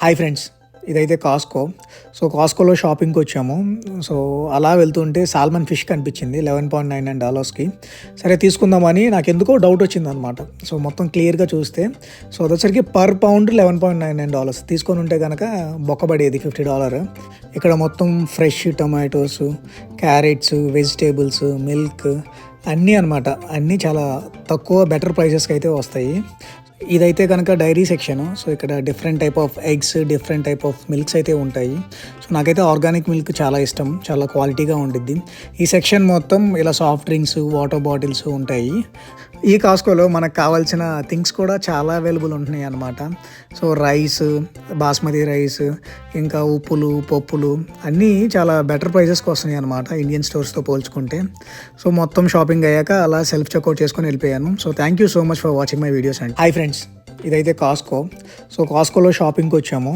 Hi friends, ఇదైతే కాస్కో. So, కాస్కోలో షాపింగ్‌కొచ్చాము. So, అలా వెళ్తుంటే సాల్మన్ ఫిష్ కనిపించింది $11.99కి. సరే తీసుకుందామని నాకెందుకో డౌటొచ్చిందనమాట. సో, మొత్తం క్లియర్‌గా చూస్తే అదొచ్చేసరికి పర్ పౌండ్ $11.99. తీసుకొనుంటే గనక బొక్కబడేది $50. ఇక్కడ మొత్తం fresh tomatoes, carrots, vegetables, milk అన్నీ అనమాట. అన్నీ చాలా తక్కువ బెటర్ ప్రైజెస్‌కైతే వస్తాయి. ఇదైతే కనుక డైరీ సెక్షను. సో, ఇక్కడ different type of eggs, different type of milks అయితే ఉంటాయి. సో, నాకైతే ఆర్గానిక్ మిల్క్ చాలా ఇష్టం. చాలా క్వాలిటీగా ఉండిద్ది. ఈ సెక్షన్ మొత్తం ఇలా సాఫ్ట్ డ్రింక్స్, వాటర్ బాటిల్స్ ఉంటాయి. ఈ కాస్కోలో మనకు కావాల్సిన థింగ్స్ కూడా చాలా అవైలబుల్ ఉంటున్నాయి అన్నమాట. సో, రైస్, బాస్మతి రైస్, ఇంకా ఉప్పులు, పప్పులు అన్నీ చాలా బెటర్ ప్రైజెస్కి వస్తున్నాయి అనమాట ఇండియన్ స్టోర్స్తో పోల్చుకుంటే. సో, మొత్తం షాపింగ్ అయ్యాక అలా సెల్ఫ్ చెక్అవుట్ చేసుకొని వెళ్ళిపోయాను. So, thank you so much for watching my videos and hi friends, ఇదైతే కాస్కో. సో, కాస్కోలో షాపింగ్‌కొచ్చాము.